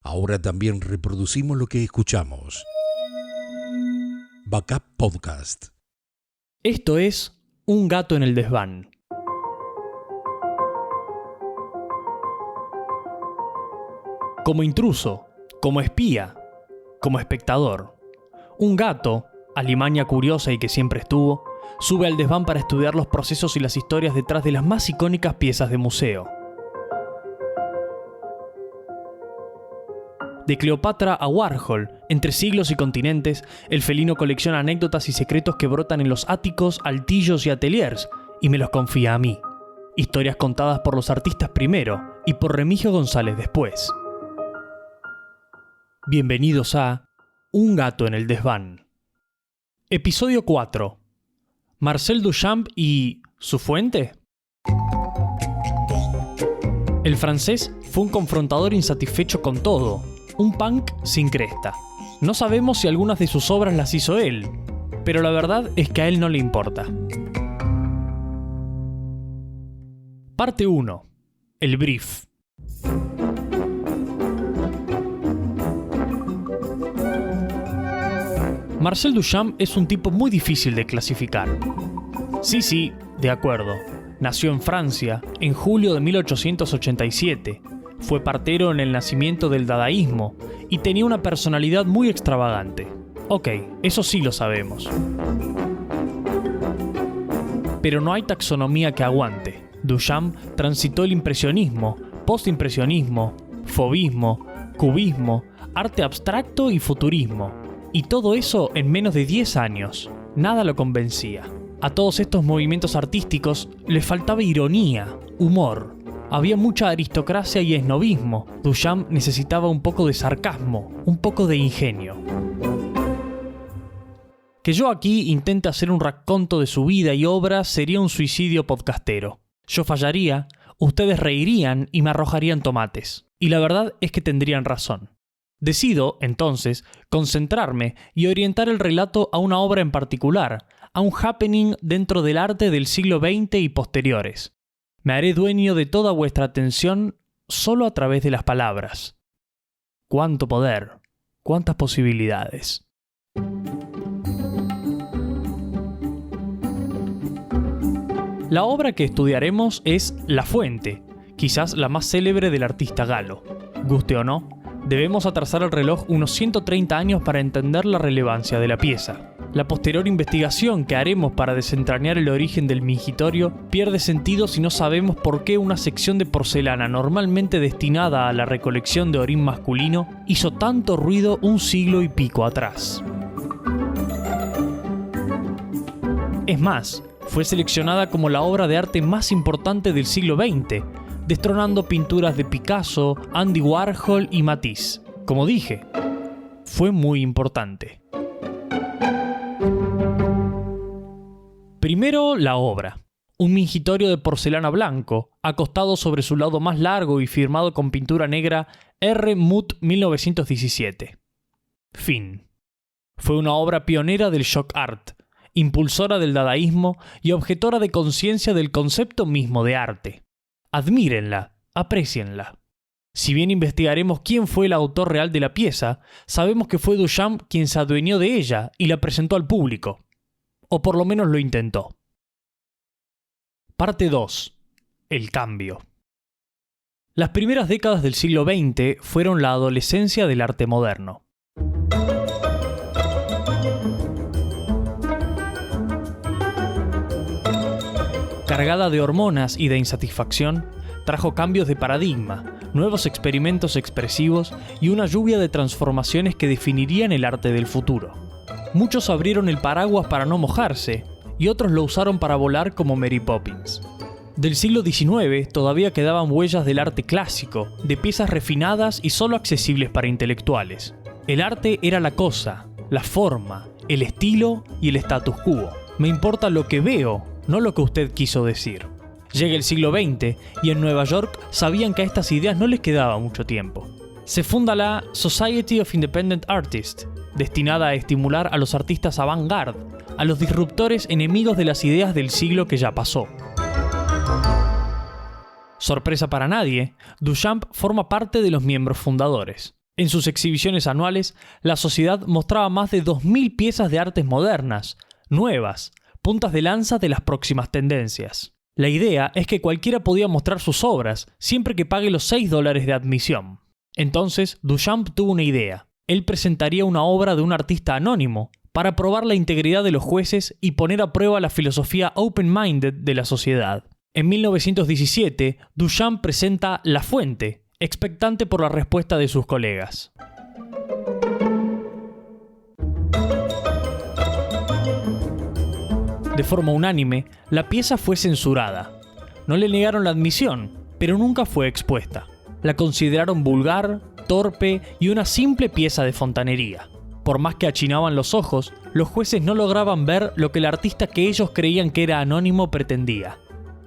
Ahora también reproducimos lo que escuchamos. Backup Podcast. Esto es Un gato en el desván. Como intruso, como espía, como espectador, un gato, alimaña curiosa y que siempre estuvo, sube al desván para estudiar los procesos y las historias detrás de las más icónicas piezas de museo. De Cleopatra a Warhol, entre siglos y continentes, el felino colecciona anécdotas y secretos que brotan en los áticos, altillos y ateliers, y me los confía a mí. Historias contadas por los artistas primero y por Remigio González después. Bienvenidos a Un gato en el desván. Episodio 4. Marcel Duchamp y ¿su fuente? El francés fue un confrontador insatisfecho con todo, un punk sin cresta. No sabemos si algunas de sus obras las hizo él, pero la verdad es que a él no le importa. Parte 1. El brief. Marcel Duchamp es un tipo muy difícil de clasificar. Sí, de acuerdo. Nació en Francia en julio de 1887. Fue partero en el nacimiento del dadaísmo y tenía una personalidad muy extravagante. Ok, eso sí lo sabemos. Pero no hay taxonomía que aguante. Duchamp transitó el impresionismo, postimpresionismo, fauvismo, cubismo, arte abstracto y futurismo. Y todo eso en menos de 10 años. Nada lo convencía. A todos estos movimientos artísticos les faltaba ironía, humor. Había mucha aristocracia y esnobismo. Duchamp necesitaba un poco de sarcasmo, un poco de ingenio. Que yo aquí intente hacer un raconto de su vida y obra sería un suicidio podcastero. Yo fallaría, ustedes reirían y me arrojarían tomates. Y la verdad es que tendrían razón. Decido, entonces, concentrarme y orientar el relato a una obra en particular, a un happening dentro del arte del siglo XX y posteriores. Me haré dueño de toda vuestra atención solo a través de las palabras. ¡Cuánto poder! ¡Cuántas posibilidades! La obra que estudiaremos es La Fuente, quizás la más célebre del artista galo. Guste o no, debemos atrasar el reloj unos 130 años para entender la relevancia de la pieza. La posterior investigación que haremos para desentrañar el origen del mingitorio pierde sentido si no sabemos por qué una sección de porcelana normalmente destinada a la recolección de orín masculino hizo tanto ruido un siglo y pico atrás. Es más, fue seleccionada como la obra de arte más importante del siglo XX, destronando pinturas de Picasso, Andy Warhol y Matisse. Como dije, fue muy importante. Primero, la obra. Un mingitorio de porcelana blanco, acostado sobre su lado más largo y firmado con pintura negra R. Mutt 1917. Fin. Fue una obra pionera del shock art, impulsora del dadaísmo y objetora de conciencia del concepto mismo de arte. Admírenla, aprécienla. Si bien investigaremos quién fue el autor real de la pieza, sabemos que fue Duchamp quien se adueñó de ella y la presentó al público. O por lo menos lo intentó. Parte 2. El cambio. Las primeras décadas del siglo XX fueron la adolescencia del arte moderno. Cargada de hormonas y de insatisfacción, trajo cambios de paradigma, nuevos experimentos expresivos y una lluvia de transformaciones que definirían el arte del futuro. Muchos abrieron el paraguas para no mojarse, y otros lo usaron para volar como Mary Poppins. Del siglo XIX todavía quedaban huellas del arte clásico, de piezas refinadas y solo accesibles para intelectuales. El arte era la cosa, la forma, el estilo y el status quo. Me importa lo que veo, no lo que usted quiso decir. Llega el siglo XX y en Nueva York sabían que a estas ideas no les quedaba mucho tiempo. Se funda la Society of Independent Artists, destinada a estimular a los artistas avant-garde, a los disruptores enemigos de las ideas del siglo que ya pasó. Sorpresa para nadie, Duchamp forma parte de los miembros fundadores. En sus exhibiciones anuales, la sociedad mostraba más de 2000 piezas de artes modernas, nuevas, puntas de lanza de las próximas tendencias. La idea es que cualquiera podía mostrar sus obras, siempre que pague los $6 de admisión. Entonces, Duchamp tuvo una idea. Él presentaría una obra de un artista anónimo, para probar la integridad de los jueces y poner a prueba la filosofía open-minded de la sociedad. En 1917, Duchamp presenta La Fuente, expectante por la respuesta de sus colegas. De forma unánime, la pieza fue censurada. No le negaron la admisión, pero nunca fue expuesta. La consideraron vulgar, torpe y una simple pieza de fontanería. Por más que achinaban los ojos, los jueces no lograban ver lo que el artista que ellos creían que era anónimo pretendía.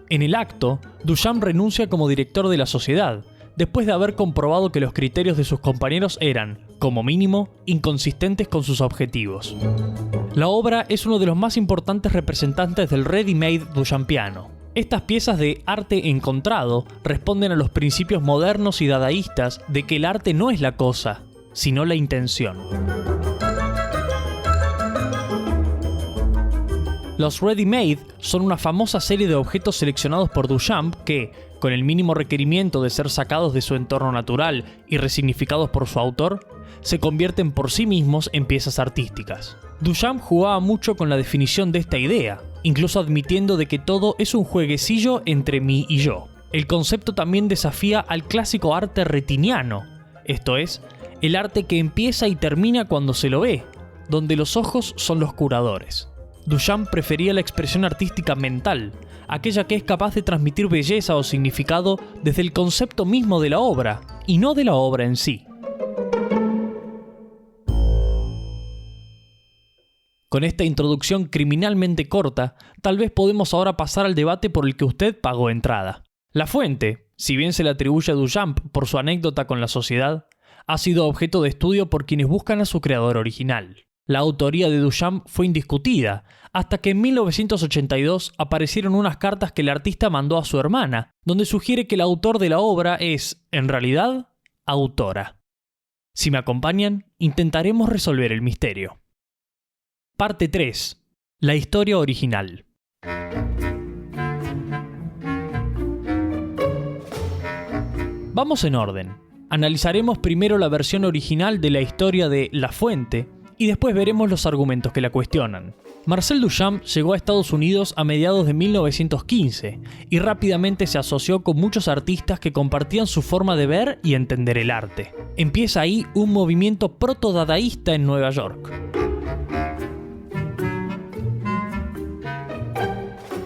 En el acto, Duchamp renuncia como director de la sociedad, después de haber comprobado que los criterios de sus compañeros eran, como mínimo, inconsistentes con sus objetivos. La obra es uno de los más importantes representantes del ready-made duchampiano. Estas piezas de arte encontrado responden a los principios modernos y dadaístas de que el arte no es la cosa, sino la intención. Los ready-made son una famosa serie de objetos seleccionados por Duchamp que, con el mínimo requerimiento de ser sacados de su entorno natural y resignificados por su autor, se convierten por sí mismos en piezas artísticas. Duchamp jugaba mucho con la definición de esta idea, incluso admitiendo de que todo es un jueguecillo entre mí y yo. El concepto también desafía al clásico arte retiniano, esto es, el arte que empieza y termina cuando se lo ve, donde los ojos son los curadores. Duchamp prefería la expresión artística mental, aquella que es capaz de transmitir belleza o significado desde el concepto mismo de la obra, y no de la obra en sí. Con esta introducción criminalmente corta, tal vez podemos ahora pasar al debate por el que usted pagó entrada. La Fuente, si bien se le atribuye a Duchamp por su anécdota con la sociedad, ha sido objeto de estudio por quienes buscan a su creador original. La autoría de Duchamp fue indiscutida, hasta que en 1982 aparecieron unas cartas que el artista mandó a su hermana, donde sugiere que el autor de la obra es, en realidad, autora. Si me acompañan, intentaremos resolver el misterio. Parte 3. La historia original. Vamos en orden. Analizaremos primero la versión original de la historia de La Fuente, y después veremos los argumentos que la cuestionan. Marcel Duchamp llegó a Estados Unidos a mediados de 1915 y rápidamente se asoció con muchos artistas que compartían su forma de ver y entender el arte. Empieza ahí un movimiento proto-dadaísta en Nueva York.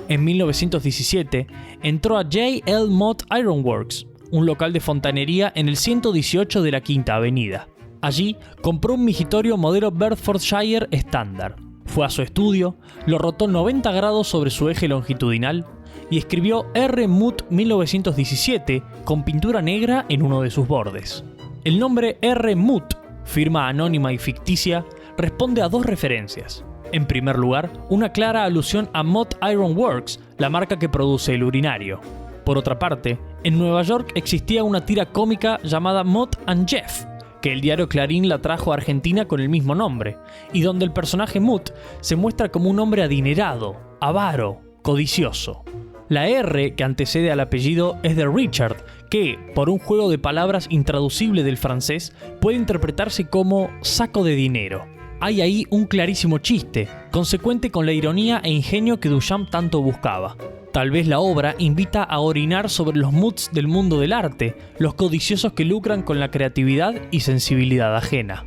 En 1917 entró a J.L. Mott Ironworks, un local de fontanería en el 118 de la Quinta Avenida. Allí compró un migitorio modelo Bedfordshire estándar. Fue a su estudio, lo rotó 90 grados sobre su eje longitudinal y escribió R. Muth 1917 con pintura negra en uno de sus bordes. El nombre R. Muth, firma anónima y ficticia, responde a dos referencias. En primer lugar, una clara alusión a Mott Iron Works, la marca que produce el urinario. Por otra parte, en Nueva York existía una tira cómica llamada Mott and Jeff, que el diario Clarín la trajo a Argentina con el mismo nombre, y donde el personaje Muth se muestra como un hombre adinerado, avaro, codicioso. La R que antecede al apellido es de Richard, que, por un juego de palabras intraducible del francés, puede interpretarse como saco de dinero. Hay ahí un clarísimo chiste, consecuente con la ironía e ingenio que Duchamp tanto buscaba. Tal vez la obra invita a orinar sobre los Muths del mundo del arte, los codiciosos que lucran con la creatividad y sensibilidad ajena.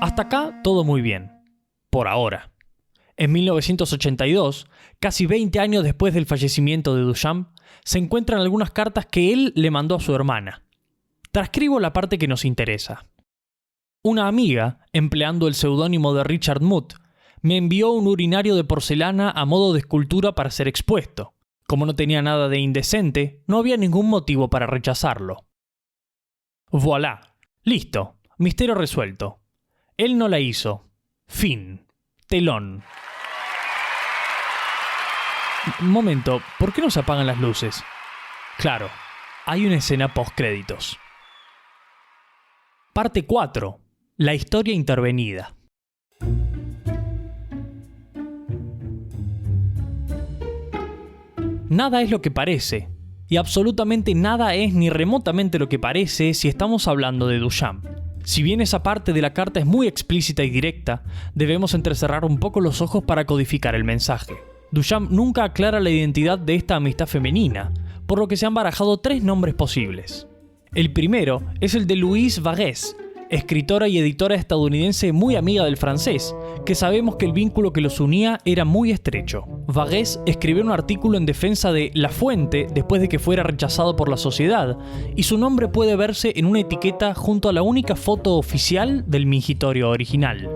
Hasta acá todo muy bien. Por ahora. En 1982, casi 20 años después del fallecimiento de Duchamp, se encuentran algunas cartas que él le mandó a su hermana. Transcribo la parte que nos interesa. Una amiga, empleando el seudónimo de Richard Muth, me envió un urinario de porcelana a modo de escultura para ser expuesto. Como no tenía nada de indecente, no había ningún motivo para rechazarlo. Voilà. Listo. Misterio resuelto. Él no la hizo. Fin. Telón. Momento, ¿por qué no se apagan las luces? Claro, hay una escena post-créditos. Parte 4. La historia intervenida. Nada es lo que parece, y absolutamente nada es ni remotamente lo que parece si estamos hablando de Duchamp. Si bien esa parte de la carta es muy explícita y directa, debemos entrecerrar un poco los ojos para codificar el mensaje. Duchamp nunca aclara la identidad de esta amistad femenina, por lo que se han barajado 3 nombres posibles. El primero es el de Louise Vares, escritora y editora estadounidense muy amiga del francés, que sabemos que el vínculo que los unía era muy estrecho. Vares escribió un artículo en defensa de La Fuente después de que fuera rechazado por la sociedad, y su nombre puede verse en una etiqueta junto a la única foto oficial del mingitorio original.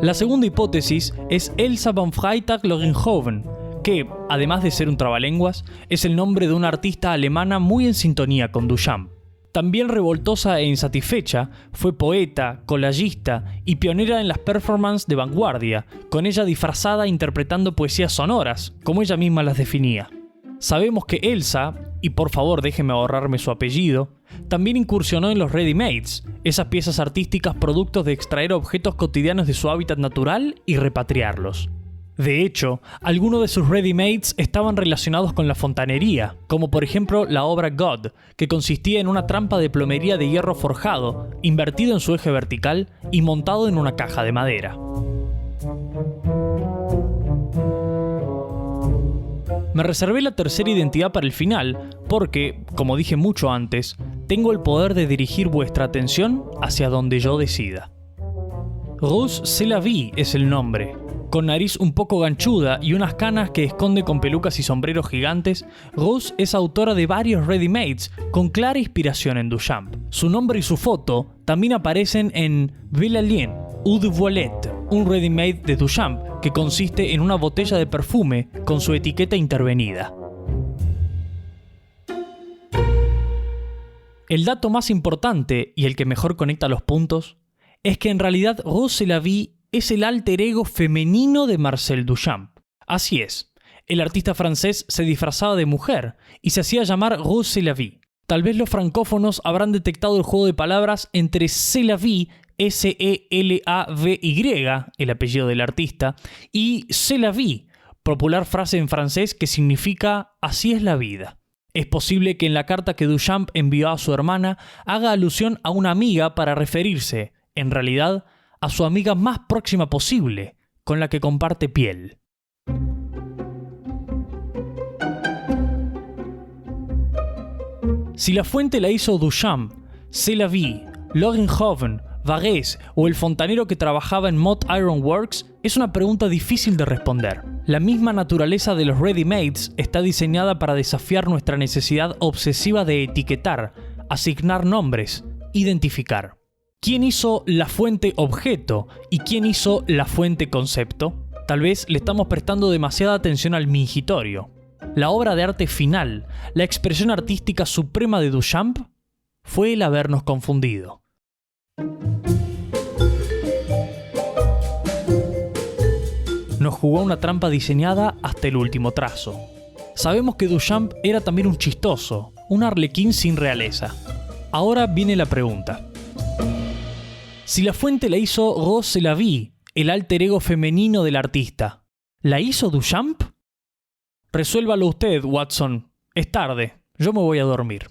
La segunda hipótesis es Elsa von Freytag-Loringhoven, que, además de ser un trabalenguas, es el nombre de una artista alemana muy en sintonía con Duchamp. También revoltosa e insatisfecha, fue poeta, collagista y pionera en las performances de vanguardia, con ella disfrazada interpretando poesías sonoras, como ella misma las definía. Sabemos que Elsa, y por favor déjeme ahorrarme su apellido, también incursionó en los ready-mades, esas piezas artísticas productos de extraer objetos cotidianos de su hábitat natural y repatriarlos. De hecho, algunos de sus ready-mades estaban relacionados con la fontanería, como por ejemplo la obra God, que consistía en una trampa de plomería de hierro forjado, invertido en su eje vertical y montado en una caja de madera. Me reservé la tercera identidad para el final porque, como dije mucho antes, tengo el poder de dirigir vuestra atención hacia donde yo decida. Rose Sélavy es el nombre. Con nariz un poco ganchuda y unas canas que esconde con pelucas y sombreros gigantes, Rose es autora de varios ready-mades con clara inspiración en Duchamp. Su nombre y su foto también aparecen en Belle-Alien, Eau de Voilette, un ready-made de Duchamp que consiste en una botella de perfume con su etiqueta intervenida. El dato más importante y el que mejor conecta los puntos es que en realidad Rose Sélavy es el alter ego femenino de Marcel Duchamp. Así es, el artista francés se disfrazaba de mujer y se hacía llamar Rose Sélavy. Tal vez los francófonos habrán detectado el juego de palabras entre Sélavy, S-E-L-A-V-Y, el apellido del artista, y C'est la vie, popular frase en francés que significa así es la vida. Es posible que en la carta que Duchamp envió a su hermana haga alusión a una amiga para referirse, en realidad, a su amiga más próxima posible, con la que comparte piel. Si la fuente la hizo Duchamp, Sélavy, Loringhoven, Vares o el fontanero que trabajaba en Mott Iron Works, es una pregunta difícil de responder. La misma naturaleza de los ready-mades está diseñada para desafiar nuestra necesidad obsesiva de etiquetar, asignar nombres, identificar. ¿Quién hizo la fuente objeto y quién hizo la fuente concepto? Tal vez le estamos prestando demasiada atención al mingitorio. La obra de arte final, la expresión artística suprema de Duchamp, fue el habernos confundido. Nos jugó una trampa diseñada hasta el último trazo. Sabemos que Duchamp era también un chistoso, un arlequín sin realeza. Ahora viene la pregunta. Si la fuente la hizo Rose Sélavy, el alter ego femenino del artista, ¿la hizo Duchamp? Resuélvalo usted, Watson. Es tarde. Yo me voy a dormir.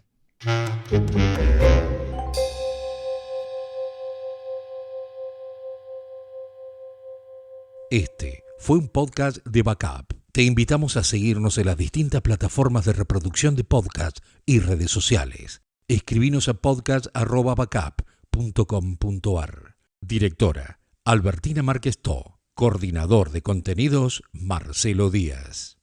Este fue un podcast de Backup. Te invitamos a seguirnos en las distintas plataformas de reproducción de podcast y redes sociales. Escribinos a podcast@backup.com.ar. Directora: Albertina Márquez Tó. Coordinador de contenidos: Marcelo Díaz.